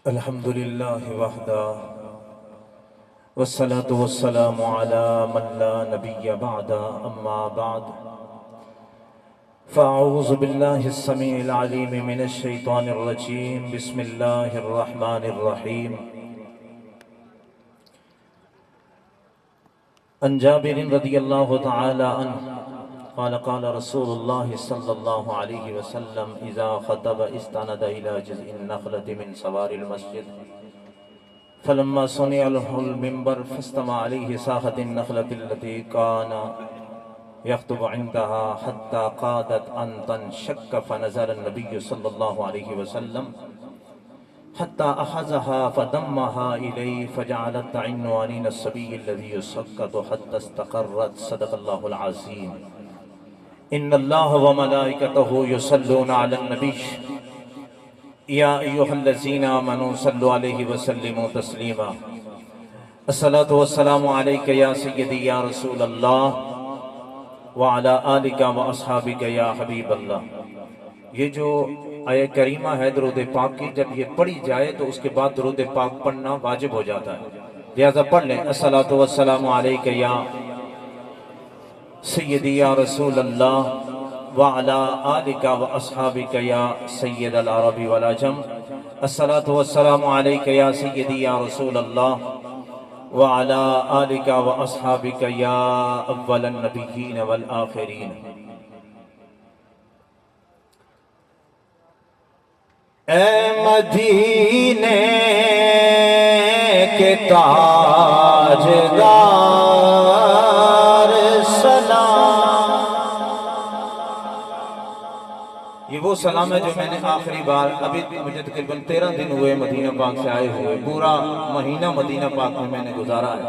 الحمد للہ وحدہ والصلاة والسلام على من لا نبی بعد اما بعد فاعوذ باللہ السمیع العلیم من الشیطان الرجیم بسم اللہ الرحمن الرحیم عن جابر رضی اللہ تعالی عنہ قال قال رسول اللہ صلی اللہ علیہ وسلم اذا خطب استند الى جزء النخلة من سوار المسجد فلما صنع له المنبر فاستمع عليه ساخة النخلة التي كان يخطب عندها حتى قادت أن تنشك فنزل النبي صلى الله عليه وسلم حتى أخذها فضمها إليه فجعلت تعن عنين الصبي الذي يسقط حتى استقرت صدق الله العظيم إن الله وملائكته يصلون على النبي يا أيها الذين آمنوا صلوا عليه وسلموا تسليما الصلاة والسلام عليك يا سيدي يا رسول الله وعلى آلك وأصحابك يا حبيب الله. یہ جو آیہ کریمہ ہے درود پاک کی، جب یہ پڑھی جائے تو اس کے بعد درود پاک پڑھنا واجب ہو جاتا ہے، لہذا پڑھ لیں الصلاة والسلام علیک یا سیدی یا رسول اللہ وعلى آلك وأصحابك يا سيد العرب والعجم الصلاة والسلام عليك يا سيدي يا رسول الله وعلى آلك وأصحابك يا أول النبيين والآخرين. اے مدینے کے تاجدار سلام. یہ وہ سلام ہے جو میں نے آخری بار، ابھی مجھے تقریباً 13 دن ہوئے مدینہ پاک سے آئے ہوئے، پورا مہینہ مدینہ پاک میں نے گزارا ہے،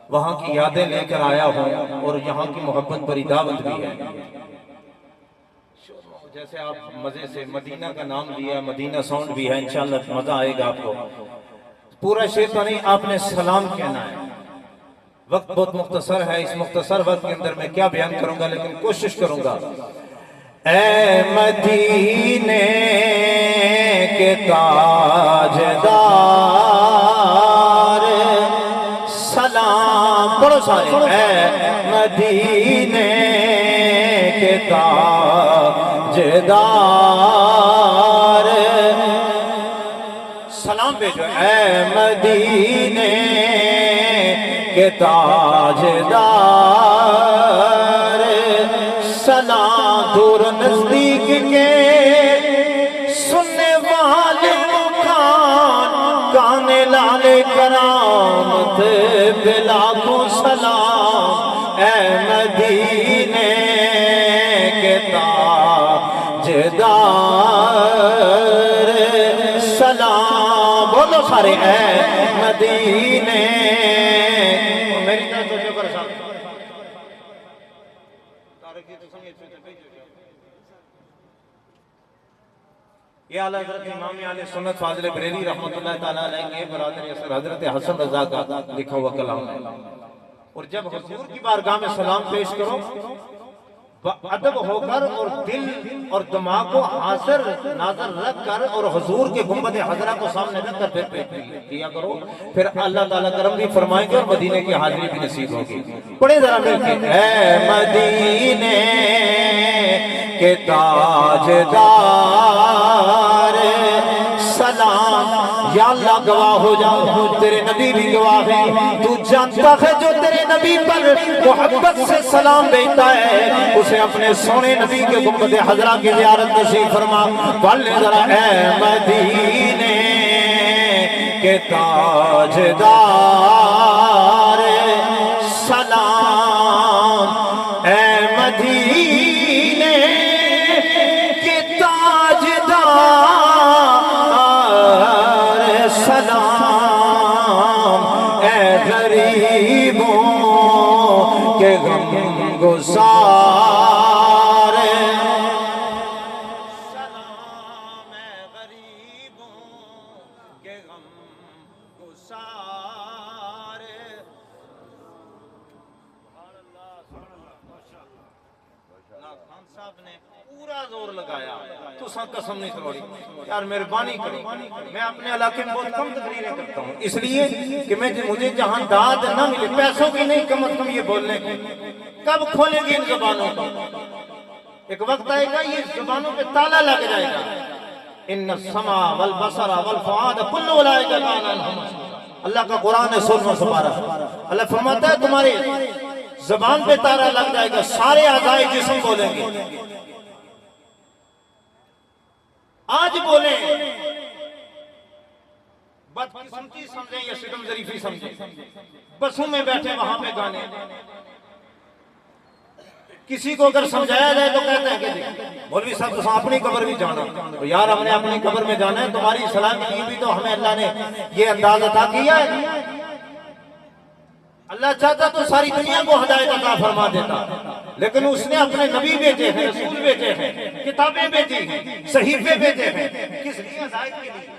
وہاں کی یادیں لے کر آیا ہوں اور یہاں کی محبت بری دعوت بھی ہے. جیسے آپ مزے سے مدینہ کا نام لیا، مدینہ ساؤنڈ بھی ہے، انشاءاللہ مزہ آئے گا آپ کو. پورا شعر تو نہیں، آپ نے سلام کہنا ہے. وقت بہت مختصر ہے، اس مختصر وقت کے اندر میں کیا بیان کروں گا، لیکن کوشش کروں گا. اے مدینے کے تاجدار سلام پڑھو سارے. اے مدینے کے تاجدار سلام بھیجو. اے مدینے کے تاجدار سلام. دور نزدیک کے سننے والے کان گانے لالے کرامت بلاکھوں سلام. اے مدینے کے تاجدار سلام. بولو سارے. اے مدینے میری طرف تو جو کر ساتھ یہ اعلیٰ حضرت امام علیہ سنت فاضل بریلی رحمت اللہ تعالیٰ علیہ کے برادر اثر حضرت حسن رضا کا لکھا ہوا کلام ہے. اور جب حضور کی بارگاہ میں سلام پیش کرو ادب ہو کر اور دل اور دماغ کو حاضر ناظر رکھ کر اور حضور کے گنبد حضرہ کو سامنے رکھ کر پھر کیا کرو، پھر اللہ تعالیٰ کرم بھی فرمائیں گے اور مدینے کی حاضری بھی نصیب ہوگی. پڑھے ذرا مل کے. اے مدینے کے تاجدار سلام. یا اللہ گواہ ہو جاؤ، تیرے نبی بھی گواہ ہے، تو جانتا ہے جو تیرے نبی پر محبت سے سلام بھیجتا ہے اسے اپنے سونے نبی کے گنبد حضرہ کی زیارت نصیب فرما. پڑھ لے ذرا. اے مدینے کے تاجدار سلام. اے مدینے کے تاجدار سلام. اے غریبوں کے غم گسار سلام. اے غریبوں کے غم گسار. صاحب نے پورا زور لگایا تو سا قسم نہیں توڑی یار مہربانی کرو میں اپنے علاقے میں بہت کم تقریریں کرتا ہوں اس لیے کہ مجھے جہاں داد نہ ملے پیسوں کی نہیں کم از کم یہ بولنے کی کب کھولیں گے ان زبانوں کو ایک وقت آئے گا یہ زبانوں پہ تالا لگ جائے گا ان السمع والبصر والفؤاد كل اولئک کان عنہ اللہ کا قرآن ہے 16واں سپارہ اللہ فرماتا ہے تمہاری زبان پہ تالا لگ جائے گا سارے اعضائے جسم بولیں گے آج بولیں بدقسمتی سمجھیں یا شکم ظریفی سمجھیں بسوں میں بیٹھے وہاں پہ گانے کسی کو اگر سمجھایا جائے تو کہتے ہیں کہ مولوی صاحب تو اپنی قبر بھی جانا یار ہم نے اپنی قبر میں جانا ہے تمہاری صلاح کے لیے بھی تو ہمیں اللہ نے یہ انداز عطا کیا ہے اللہ چاہتا تو ساری دنیا کو ہدایت عطا فرما دیتا لیکن اس نے اپنے نبی بھیجے ہیں رسول بھیجے ہیں کتابیں بھیجی ہیں صحیفے بھیجے ہیں کس لیے ہدایت کے لیے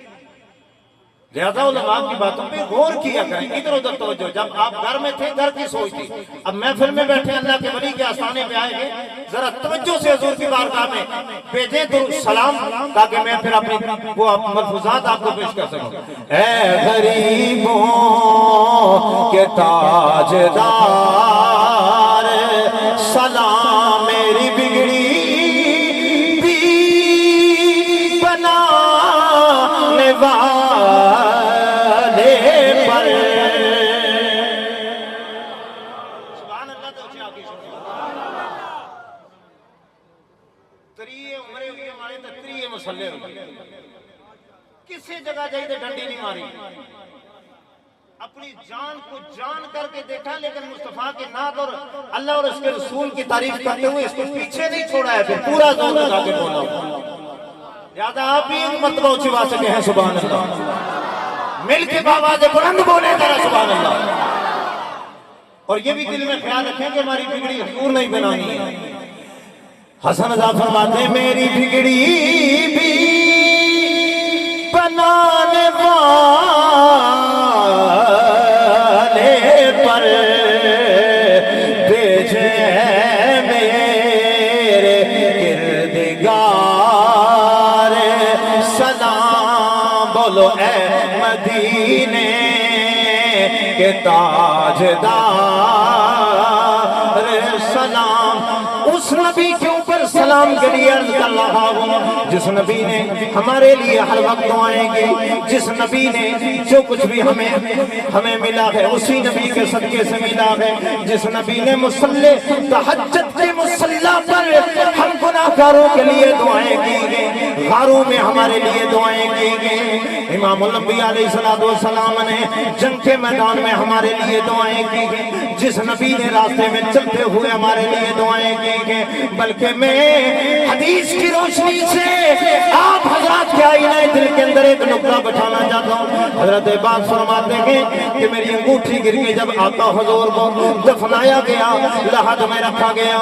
لہذا علماء کی باتوں پہ غور کیا کریں ادھر ادھر توجہ جب آپ گھر میں تھے گھر کی سوچ تھی اب محفل میں بیٹھے اللہ کے ولی کے آستانے پہ آئے گے ذرا توجہ سے حضور کی بارگاہ میں بھیجیں درود سلام تاکہ میں پھر اپنی وہ ملفوظات آپ کو پیش کر سکوں اے غریبوں کے تاجدار سلام میری بگڑی بھی بنانے کسی جگہ جائے تو ڈنڈی نہیں ماری اپنی جان کو جان کر کے دیکھا لیکن مصطفیٰ کے نعت اور اللہ اور اس کے رسول کی تعریف کرتے ہوئے اس کو پیچھے نہیں چھوڑا ہے پھر پورا زور لگا کے بولا لہذا آپ بھی ایک مرتبہ اونچی آواز سے کہیں سبحان اللہ مل کے بآواز بلند بولے ذرا سبحان اللہ اور یہ بھی دل میں خیال رکھیں کہ ہماری بگڑی حضور نہیں بنانی ہے حسن رضا فرماتے ہیں میری بگڑی بھی بنانے والے پر بھیجے میرے کردگار سلام بولو اے مدینے کے تاجدار سلام اس نبی کے اوپر سلام کے لیے عرض کر رہا ہوں جس نبی نے ہمارے لیے ہر وقت دعائیں گے جس نبی نے جو کچھ بھی ہمیں ملا ہے اسی نبی کے صدقے سے ملا ہے جس نبی نے مصلی تہجد کے مصلی پر ہم گناہگاروں کے لیے دعائیں کی گئیں غاروں میں ہمارے لیے دعائیں کی گئیں امام الانبیاء علیہ السلام نے جنگ کے میدان میں ہمارے لیے دعائیں کی گئیں جس نبی نے راستے میں چلتے ہوئے ہمارے لیے دعائیں کی گئیں بلکہ میں حدیث کی روشنی سے آپ حضرات کے آئینہ دل کے اندر ایک نقطہ بٹھانا چاہتا ہوں حضرت عباس فرماتے ہیں کہ میری انگوٹھی گر کے جب آقا حضور کو دفنایا گیا لحد میں رکھا گیا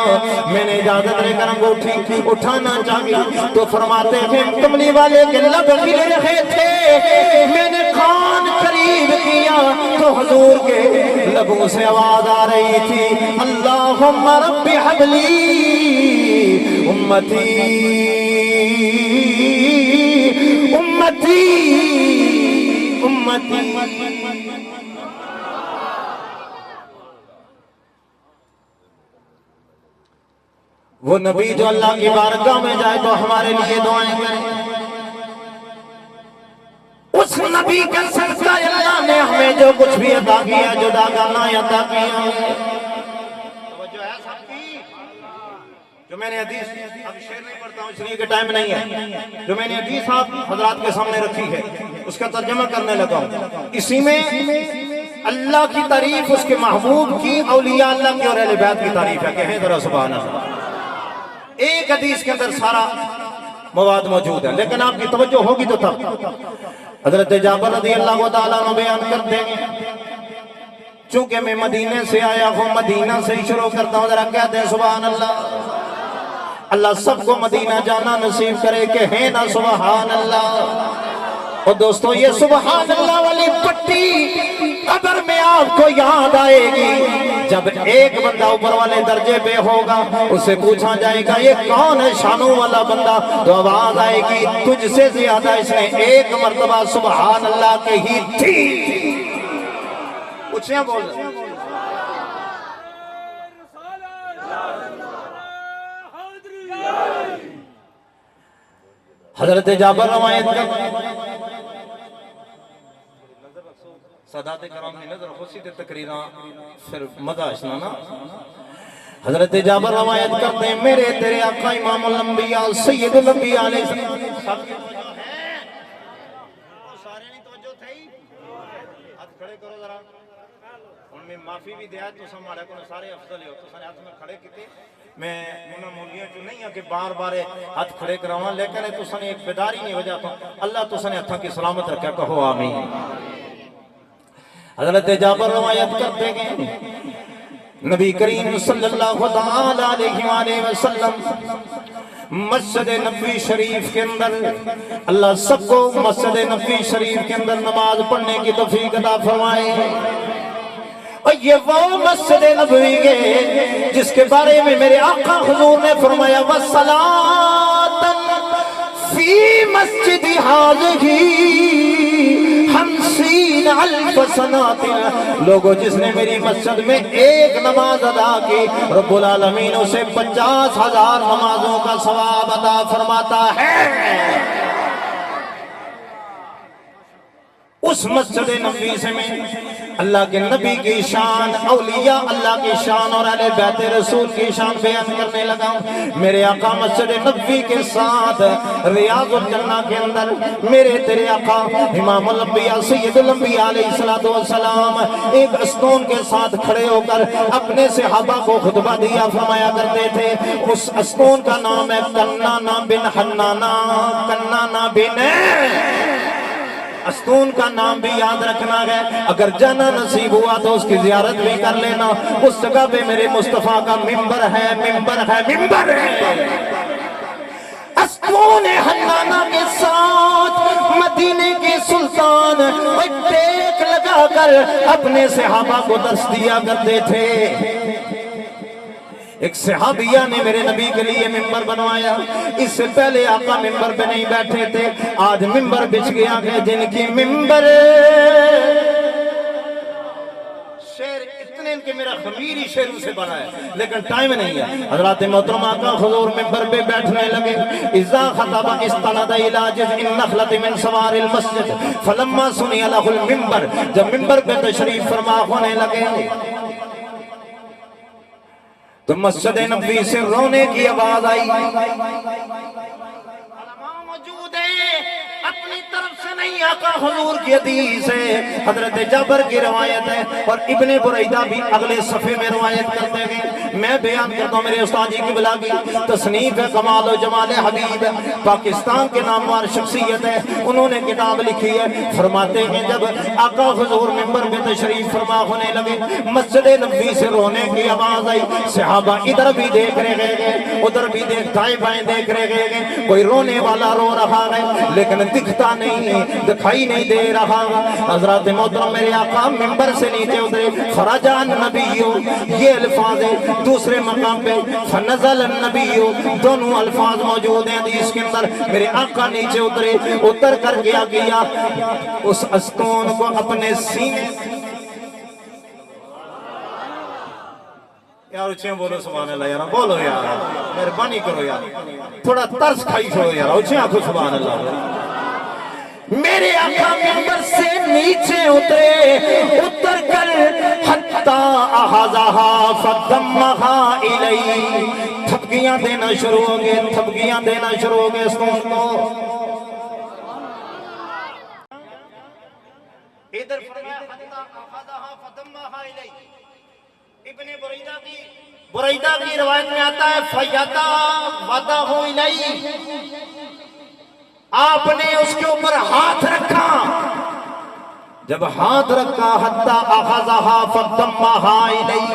میں نے اجازت لے کر انگوٹھی اٹھانا چاہیا تو فرماتے ہیں کملی والے کے لب کھلے رہے تھے میں نے کان قریب کیا تو حضور کے لبوں سے آواز آ رہی تھی اللہم رب حبلی امتی امتی امتی وہ نبی جو اللہ کی بارگاہ میں جائے تو ہمارے لیے دعائیں کریں اس نبی کا صدقہ اللہ نے ہمیں جو کچھ بھی عطا کیا جدا کرنا عطا کیا توجہ ہے سب کی جو میں نے حدیث اب شعر نہیں پڑھتا ہوں اس لیے کہ ٹائم نہیں ہے جو میں نے حدیث آپ حضرات کے سامنے رکھی ہے اس کا ترجمہ کرنے لگا ہوں اسی میں اللہ کی تعریف اس کے محبوب کی اولیاء اللہ کی اور اہل بیت کی تعریف ہے کہیں ذرا سبحان اللہ ایک حدیث کے اندر سارا مواد موجود ہے لیکن آپ کی توجہ ہوگی تو تب حضرت جابر رضی اللہ تعالیٰ عنہ بیان کرتے ہیں چونکہ میں مدینے سے آیا ہوں مدینہ سے ہی شروع کرتا ہوں ذرا کہتے ہیں سبحان اللہ اللہ سب کو مدینہ جانا نصیب کرے کہ ہے نا سبحان اللہ اور دوستوں یہ سبحان اللہ والی پٹی قبر میں آپ کو یاد آئے گی جب ایک بندہ اوپر والے درجے پہ ہوگا، اسے پوچھا جائے گا یہ کون ہے شانوں والا بندہ، تو آواز آئے گی تجھ سے زیادہ اس نے ایک مرتبہ سبحان اللہ کہی تھی۔ اچھا بول حضرت جابر روایت سادات کرام نے نظر خوشی تے تقریران پھر مداشنا نا۔ حضرت جابر روایت کرتے ہیں میرے تیرے آقا امام الانبیاء سید الانبیاء علیہ السلام سارے نہیں توجہ تھی ہاتھ کھڑے کرو ذرا ان میں معافی بھی دیا تو سمارے کو سارے افضل ہو تو سارے ہاتھ میں کھڑے کیتے میں انہوں مولیاں جو نہیں ہے کہ بار بار ہاتھ کھڑے کراؤں لیکن تو سنے ایک بیداری نہیں ہو جاتا اللہ تو سنے ہاتھوں کی سلامت رکھا کہو آمین۔ حضرت جابر روایت کرتے گئے نبی کریم صلی اللہ علیہ وآلہ وسلم مسجد نبوی شریف کے اندر اللہ سب کو مسجد نبوی شریف کے اندر نماز پڑھنے کی توفیق عطا فرمائے۔ اور یہ وہ مسجد نبوی ہے جس کے بارے میں میرے آقا حضور نے فرمایا وَصَلَاةً فِي مَسْجِدِ هَٰذِهِ خمسین الف سنات، لوگوں جس نے میری مسجد میں ایک نماز ادا کی رب العالمین اسے 50,000 نمازوں کا ثواب عطا فرماتا ہے۔ اس مسجد نبوی سے میں اللہ کے نبی کی شان، اولیاء اللہ کی شان اور اہل بیت رسول کی شان بیان کرنے لگا ہوں۔ میرے آقا مسجد نبوی کے ساتھ ریاض الجنہ کے اندر میرے تیرے آقا امام الانبیاء سید الانبیاء علیہ السلام ایک استون کے ساتھ کھڑے ہو کر اپنے صحابہ کو خطبہ دیا فرمایا کرتے تھے۔ اس استون کا نام ہے کنانہ بن حنانہ، کنانہ بن استون کا نام بھی یاد رکھنا ہے، اگر جانا نصیب ہوا تو اس کی زیارت بھی کر لینا۔ اس جگہ پہ میرے مصطفیٰ کا ممبر ہے، ممبر ہے، ممبر ہے۔ استون حنانہ کے ساتھ مدینے کے سلطان ٹیک لگا کر اپنے صحابہ کو درس دیا کرتے تھے۔ ایک صحابیہ نے میرے نبی کے لیے ممبر بنوایا، اس سے پہلے آقا ممبر پہ نہیں بیٹھے تھے، آج ممبر بچ گیا کہ جن کی ممبر شعر اتنے ان کے میرا خمیری شعروں سے بنا ہے لیکن ٹائم نہیں ہے۔ حضرات محترم آقا حضور ممبر پہ بیٹھنے لگے، اذا خطب استند الى جذع النخلة من سوار المسجد فلما سمع له المنبر، جب ممبر پہ تشریف فرما ہونے لگے تو مسجد نبوی سے رونے کی آواز آئی۔ علماء موجود ہیں، اپنی طرف سے نہیں آقا حضور کی حدیث ہے، حضرت جابر کی روایت ہے اور ابن بریدہ بھی اگلے صفحے میں روایت کرتے ہیں۔ میں بیان کرتا ہوں میرے استاد جی کی بلا کی تصنیف ہے کمال و جمال حبیب، پاکستان کے نامور شخصیت ہے، انہوں نے کتاب لکھی ہے۔ فرماتے ہیں جب آقا حضور ممبر میں تشریف فرما ہونے لگے مسجد نبوی سے رونے کی آواز آئی، صحابہ ادھر بھی دیکھ رہے گئے ادھر بھی دائیں بائیں دیکھ رہے گئے، کوئی رونے والا رو رہا ہے لیکن دکھتا نہیں، دکھائی نہیں دے رہا۔ حضرات محترم میرے آقا ممبر سے نیچے اترے، خرج النبیو یہ الفاظ ہے، دوسرے مقام پہ فنزل النبیو، دونوں الفاظ موجود ہیں حدیث کے اندر۔ میرے آقا نیچے اترے، اتر کر کیا اس استون کو اپنے سینے یار اچھے بولو سبحان اللہ یار، بولو یار، مہربانی کرو یار، تھوڑا ترس کھائی چھوڑو یار، اچھے آنکھو سبحان اللہ۔ میرے آقا ممبر سے نیچے اترے، اتر کر حتی احاظہا فدمہا الی، تھپکیاں دینا شروع ہو گئے، تھپکیاں دینا شروع ہو گئے استون کو۔ ادھر فرمایا حتی احاظہا فدمہا الی، ابن بریدہ کی روایت میں آتا ہے فیدا وَدَهُ إِلَيْهِ، آپ نے اس کے اوپر ہاتھ رکھا، جب ہاتھ رکھا حتی اخذها فَدَمَّهَا إِلَيْهِ،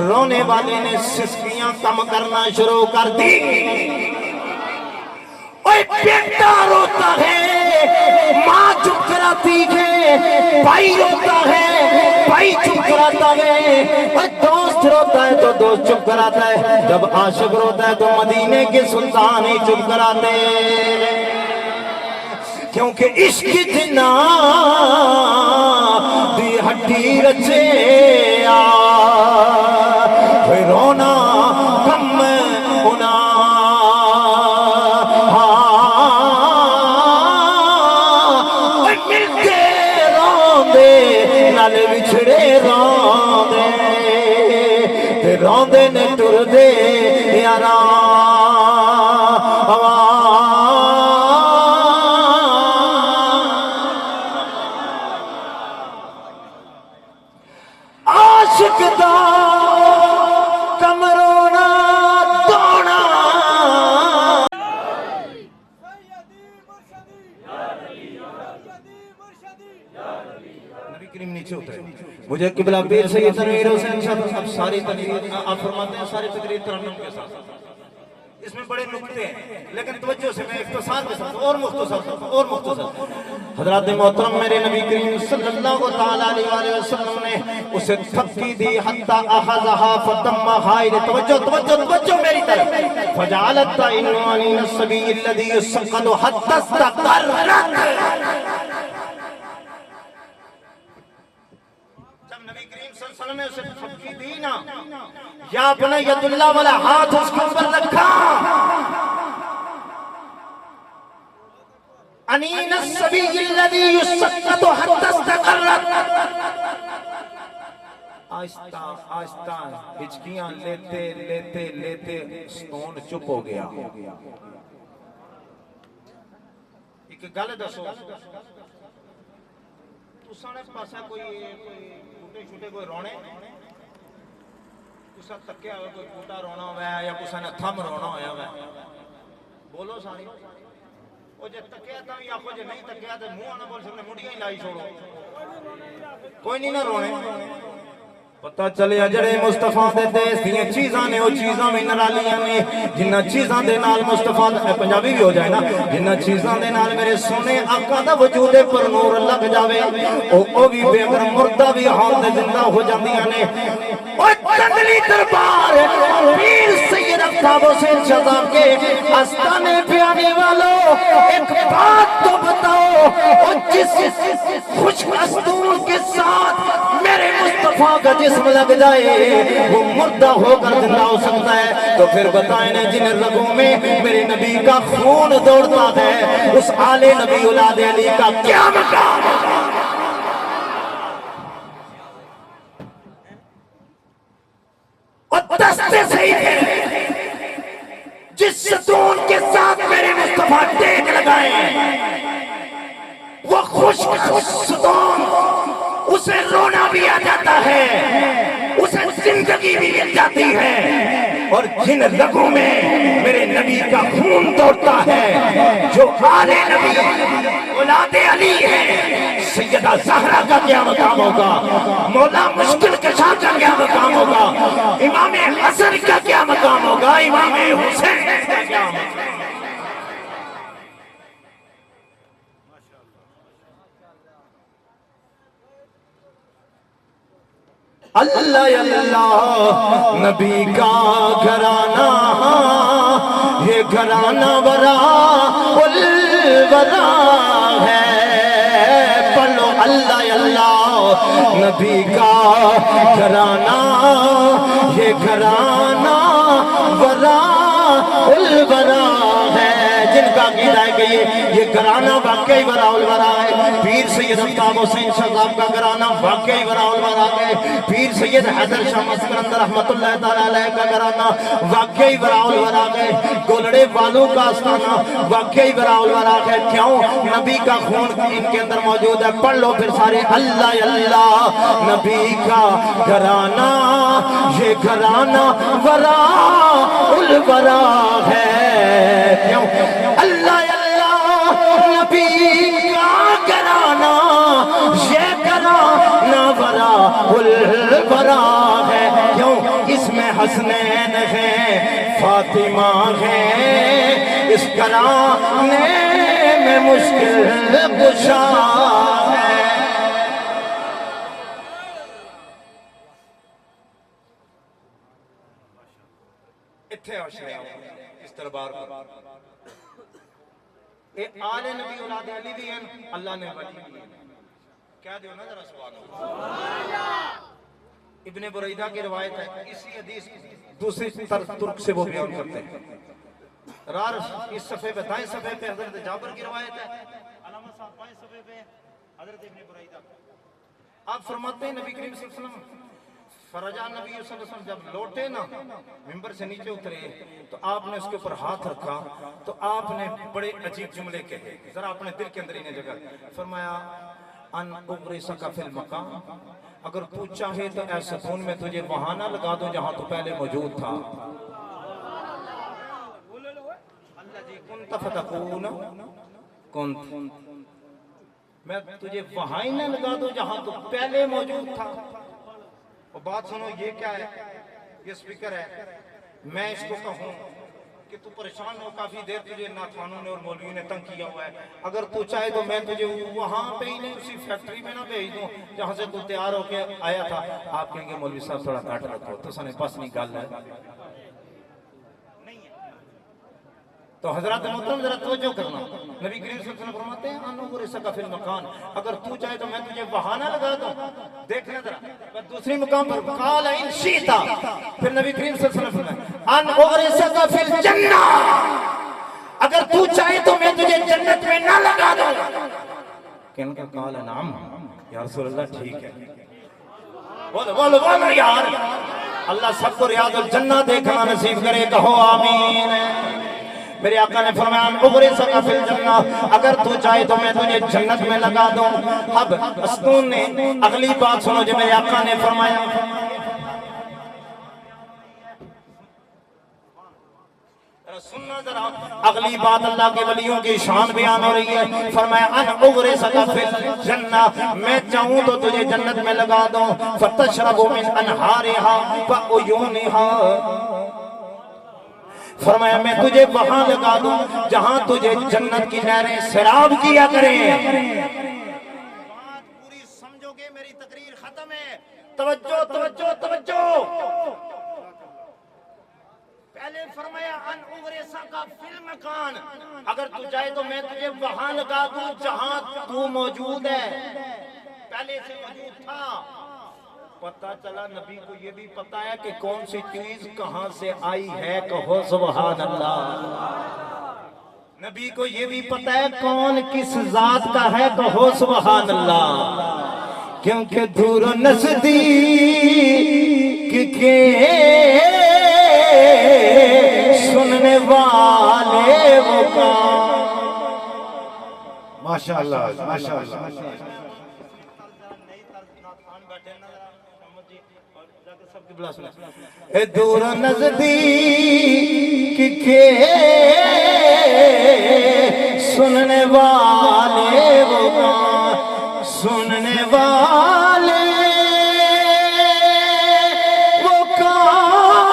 رونے والے نے سسکیاں کم کرنا شروع کر دی۔ بیٹا روتا ہے ماں چپ کراتی ہے، بھائی روتا ہے بھائی چپ کراتا ہے، دوست روتا ہے تو دوست چپ کراتا ہے، جب عاشق روتا ہے تو مدینے کے سلطان ہی چپ کراتے ہیں، کیونکہ عشق جنا دی ہڈی رچے پھر رونا کم ہونا ملتے روندے نال بچھڑے روندے پھر روندے نے ٹر دے یاراں عاشق دا کمرونا دونا نبی کریم نیچے اترے مجھے قبلہ پیر سید تنویر حسین صاحب اب ساری تقریر آپ فرماتے ہیں ساری تقریر ترنم کے ساتھ، اس میں بڑے نکتے ہیں لیکن توجہ سے میں اختصار کے ساتھ اور مختصر حضرات محترم میرے نبی کریم صلی اللہ علیہ وسلم نے اسے تھپکی دی حتی اخذہا فتمہا، توجہ میری طرف، فجعلت عنوانین السبی الذی یسقط حتی استقرت، جب نبی کریم صلی اللہ علیہ وسلم نے اسے تھپکی دی نا، یا اپنا ید اللہ والا ہاتھ اس کے اوپر رکھا، انین السبی الذی یسقط حتی استقرت، آہستہ آہستہ ہچکیاں لیتے لیتے لیتے ستون چپ ہو گیا۔ ایک گل دسو تساں نے پاسا کوئی ٹوٹے چھوٹے کوئی رونے، کسا تکیا ہوئے کوئی ٹوٹا رونا ہوا ہے یا کسا نے تھم رونا ہوا ہے، بولو ساری، وہ جے تکیا تھا یا کوئی جے نہیں تکیا تھا منہ آنا بول سکنے مڈیاں ہی لائی چھوڑو، کوئی نہیں نہ رونے، پتہ چلے جڑے مصطفیٰ دے دیس دیاں چیزاں نے وہ چیزاں میں نرالیاں نے، جنہ چیزاں دے نال مصطفیٰ پنجابی بھی ہو جائے نا، جنہ چیزاں دے نال میرے سونے آقا دا وجود پر نور لگ جاوے، او بھی بے اگر مردہ بھی حال دے زندہ ہو جاندیاں نے، اوہ تندلی دربار پیر سید افتاب حسین شہزاد کے آستانے پہ آنے والوں ایک بات تو بتاؤ، اور جس خوش استون کے ساتھ میرے مصطفیٰ کا جسم لگ جائے وہ مردہ ہو کر زندہ ہو سکتا ہے، تو پھر بتائیں جن رگوں میں میرے نبی کا خون دوڑتا ہے اس آل نبی اولاد علی کا کیا مقام ہوگا؟ اور دستے صحیح ہے جس ستون کے ساتھ میرے مصطفیٰ ٹیک لگائے وہ خوش ستون اسے رونا بھی آ جاتا ہے، اسے زندگی بھی مل جاتی ہے، اور جن رگوں میں میرے نبی کا خون دوڑتا ہے جو آل نبی اولاد علی ہے، سیدہ زہرا کا کیا مقام ہوگا، مولا مشکل کشا کا کیا مقام ہوگا، امام حسن کا کیا مقام ہوگا، امام حسین کا کیا مقام ہوگا۔ اللہ اللہ نبی کا گھرانہ یہ گھرانہ ورا الورا ہے، پڑھو اللہ اللہ نبی کا گھرانہ یہ گھرانہ ورا الورا ہے، جن کا عقیدہ ہے کہ یہ گھرانہ واقعی ورا الورا ہے، پیر سید افتاب حسین شہزاد کا گھرانہ واقعی ورا الورا ہے، پیر سید حیدر شاہ مسکندر رحمت اللہ تعالیٰ علیہ کا گھرانہ واقعی ورا الورا ہے، گولڑے والوں کا آستانہ واقعی ورا الورا ہے، کیوں؟ نبی کا خون ان کے اندر موجود ہے، پڑھ لو پھر سارے اللہ اللہ نبی کا گھرانہ یہ گھرانہ ورا الورا ہے، کیوں؟ اللہ اللہ نبی کا گھرانہ یہ گھرانہ ورا الورا ہے، کیوں؟ اس میں حسنین ہیں فاطمہ ہے اس گھرانے میں مشکل کشا ہے. اتھے آشرے اس دربار پر اے آل نبی اولاد علی بھی ہیں, اللہ نے ولی بھی ہیں. کیا دیو نا ذرا سبحان اللہ. ابن بریدہ کی روایت ہے, اسی حدیث دوسری ترک سے وہ بیان کرتے ہیں. رار اس صفحے پہ, دائیں صفحے پہ حضرت جابر کی روایت ہے, علامہ صاحب بائیں صفحے پہ حضرت ابن بریدہ. آپ فرماتے ہیں نبی کریم صلی اللہ علیہ وسلم فرجا نبی صلی اللہ علیہ وسلم جب لوٹے نا, ممبر سے نیچے اترے تو آپ نے اس کے اوپر ہاتھ رکھا تو آپ نے بڑے عجیب جملے کہے, ذرا اپنے دل کے اندر انہیں جگہ. فرمایا ان اغرسک فی المقام, اگر تو چاہے تو اے ستون میں تجھے وہاں نہ لگا دوں جہاں تو پہلے موجود تھا. اللہ جی کنت فتکون کنت, میں تجھے وہاں ہی نہ لگا دوں جہاں تو پہلے موجود تھا. اور بات سنو, یہ کیا ہے, یہ سپیکر ہے. میں اس کو کہوں کہ تو پریشان ہو, کافی دیر تجھے ناتھوانوں نے اور مولویوں نے تنگ کیا ہوا ہے, اگر تو چاہے تو میں تجھے وہاں پہ ہی نہیں اسی فیکٹری میں نہ بھیج دوں جہاں سے تو تیار ہو کے آیا تھا. آپ کہیں گے مولوی صاحب تھوڑا کاٹ رکھو, تو سنے بس نہیں گل ہے. تو حضرات محترم ذرا توجہ کرنا, نبی کریم صلی اللہ علیہ وسلم فرماتے ہیں ان اغرسک فی المکان, اگر تو چاہے تو میں تجھے وہاں نہ لگا دوں. دیکھنا ذرا دوسری مقام پر قال ان شئت, پھر نبی کریم صلی اللہ علیہ وسلم فرماتے ان اغرسک فی الجنہ, اگر تو چاہے تو میں تجھے جنت میں نہ لگا دوں. کہنے کا قال نعم یا رسول اللہ, ٹھیک ہے. بولو بولو بولو یار, اللہ سب کو ریاض الجنہ دیکھنا نصیب کرے, کہو آمین. میرے آقا نے فرمایا اغرسک فی الجنہ, اگر تو چاہے تو میں تجھے جنت میں لگا دوں. اب استون نے اگلی بات سنو جو میرے آقا نے فرمایا. سننا ذرا, اگلی بات اللہ کے ولیوں کی شان بیان ہو رہی ہے. فرمایا ان اغرسک فی الجنہ, میں چاہوں تو تجھے جنت میں لگا دوں. فتشرب من انہارها وعیونها, فرمایا میں تجھے وہاں لگا دوں جہاں تجھے جنت کی نہریں سراب کیا کریں. بات پوری سمجھو گے, میری تقریر ختم ہے. توجہ توجہ توجہ. پہلے فرمایا ان اغرسک فی المکان, اگر تو چاہے تو میں تجھے وہاں لگا دوں جہاں تو موجود ہے, پہلے سے موجود تھا. پتہ چلا نبی کو یہ بھی پتہ ہے کہ کون سی چیز کہاں سے آئی ہے, کہو سبحان اللہ. نبی کو یہ بھی پتہ ہے کون کس ذات کا ہے, کہو سبحان اللہ. کیونکہ دور و نزدیک کے سننے والے وہ کام. ماشاءاللہ ماشاءاللہ. دور نزدیک کے سننے والے وہ کان, سننے والے وہ کان,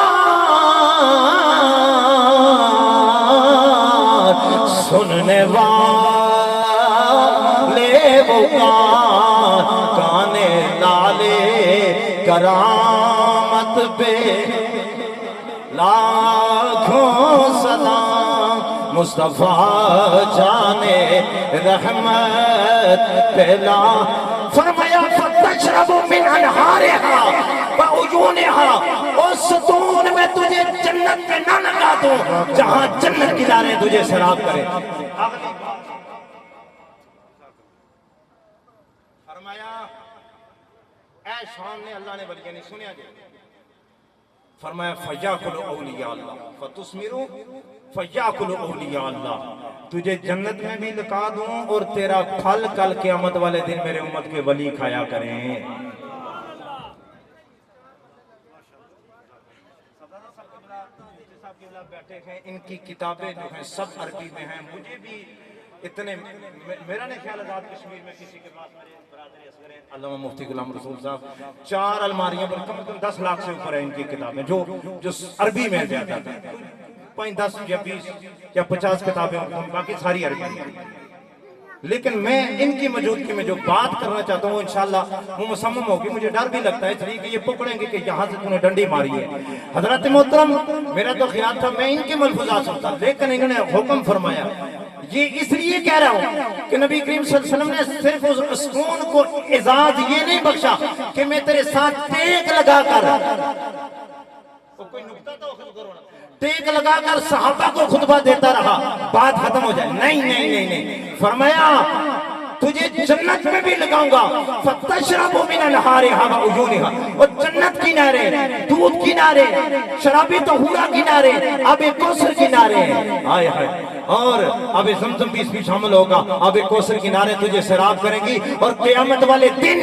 سننے والے وہ کان, کانے لالے کرامت پہ لاکھوں سلام, مصطفیٰ جانے رحمت پہلا. فرمایا فتشرب من انہارها وعیونها, اس ستون میں تجھے جنت میں نہ لگا دوں جہاں جنت کی نہریں تجھے سراب کرے. فرمایا اے شان نے اللہ نے ولیہ نہیں سنیا جائے. فرمایا فَيَأْكُلُ أَوْلِيَاءَ اللَّهِ فَتُسْمِرُ فَيَأْكُلُ أَوْلِيَاءَ اللَّهِ, تجھے جنت میں بھی لگا دوں اور تیرا پھل کل قیامت والے دن میرے امت کے ولی کھایا کریں. بیٹھے ہیں, ان کی کتابیں جو ہیں سب عربی میں ہیں. مجھے بھی اتنے, میرا نہیں خیال آزاد کشمیر میں کسی کے پاس میرے برادر اصغر ہیں علامہ مفتی غلام رسول صاحب 4 الماریاں پر کم 10 لاکھ سے اوپر ہیں ان کی کتابیں جو عربی میں زیادہ ہیں. 5, 10 یا 20 یا 50 کتابیں ہوتی ہیں، باقی ساری عربی ہیں۔ لیکن میں ان کی موجودگی میں جو بات کرنا چاہتا ہوں وہ انشاءاللہ وہ مصمم ہوگی، مجھے ڈر بھی لگتا ہے اس لیے کہ یہ پکڑیں گے کہ یہاں سے تُو نے ڈنڈی ماری ہے۔ حضرات محترم، میرا تو خیال تھا میں ان کے ملفوظات سنتا، لیکن انہوں نے حکم فرمایا۔ یہ اس لیے کہہ رہا ہوں کہ نبی کریم صلی اللہ علیہ وسلم نے صرف اس اسکون کو اعزاز یہ نہیں بخشا کہ میں تیرے ساتھ ٹیک لگا کر، کوئی نکتہ تو کرو نا، ٹیک لگا کر صحابہ کو خطبہ دیتا رہا بات ختم ہو جائے، نہیں نہیں نہیں نہیں، فرمایا تجھے جنت میں بھی لگاؤں گا، فَتَشْرَبُ مِنَ الْحَارِهَا وَعُيُونِهَا، اور جنت کی نہریں، دودھ کی نہریں، شرابی طہورہ کی نہریں، آب کوثر کی نہریں، آئے ہائے، اور آب زمزم بھی اس بھی شامل ہوگا، آب کوثر کی نہریں تجھے سیراب کریں گی، اور قیامت والے دن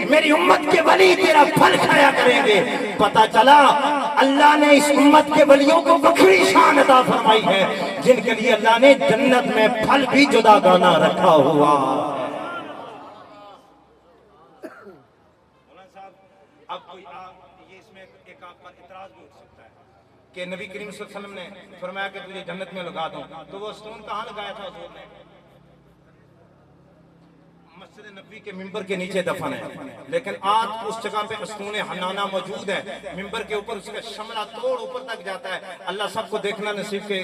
میری امت کے ولی تیرا پھل کھایا کریں گے۔ پتہ چلا اللہ نے اس امت کے ولیوں کو بکری شان عطا فرمائی ہے جن کے لیے اللہ نے جنت میں پھل بھی جدا گانا رکھا ہوا۔ اب کوئی یہ اس میں ایک آپ پر اعتراض بھی اٹھ سکتا ہے کہ نبی کریم صلی اللہ علیہ وسلم نے فرمایا کہ تجھے جنت میں لگا دوں، تو وہ ستون کہاں لگایا تھا حضور نے؟ مسجد نبوی کے ممبر کے نیچے دفن ہے، لیکن آج اس جگہ پہ ستون حنانہ موجود ہے، ممبر کے اوپر اس کا شملہ توڑ اوپر تک جاتا ہے، اللہ سب کو دیکھنا نصیب کے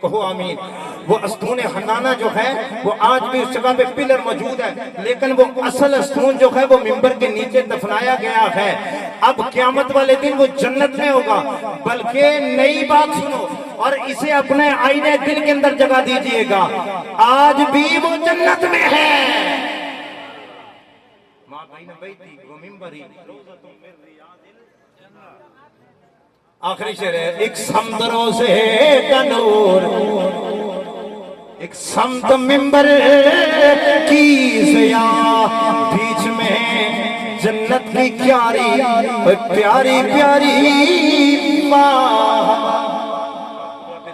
کہو آمین۔ وہ ستون حنانہ جو ہے وہ آج بھی اس جگہ پہ پلر موجود ہے، لیکن وہ اصل ستون جو ہے وہ ممبر کے نیچے دفنایا گیا ہے۔ اب قیامت والے دن وہ جنت میں ہوگا، بلکہ نئی بات سنو اور اسے اپنے آئینے دل کے اندر جگہ دیجئے گا، آج بھی وہ جنت میں ہے۔ آخری شعر ہے، ایک سمت روزے کا نور، ایک سمت ممبر کی ضیاء، بیچ میں جنت کی کیاری پیاری پیاری ماں۔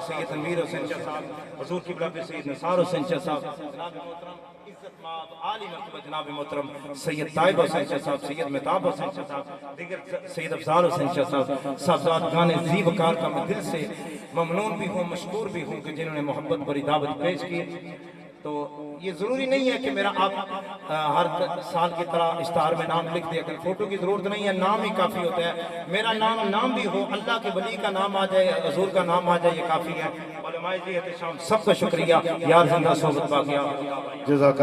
سید تنویر حسین شاہ صاحب، حضور کی بلاد سید نثار حسین شاہ صاحب، جناب محترم عزت مآب عالی مرتبہ جناب محترم سید طائب حسین شاہ صاحب، سید مہتاب حسین شاہ صاحب، دیگر سید افضال حسین شاہ صاحب، صاحبزادگان زی وقار کا میں دل سے ممنون بھی ہوں، مشکور بھی ہوں کہ جنہوں نے محبت بری دعوت پیش کی۔ تو یہ ضروری نہیں ہے کہ میرا آپ ہر سال کی طرح اشتہار میں نام لکھ دیا، کہ فوٹو کی ضرورت نہیں ہے، نام ہی کافی ہوتا ہے، میرا نام بھی ہو، اللہ کے ولی کا نام آ جائے، حضور کا نام آ جائے، یہ کافی ہے۔ علماء جی احتشام سب کا شکریہ، یار زندہ صحبت باقیہ۔ جزاک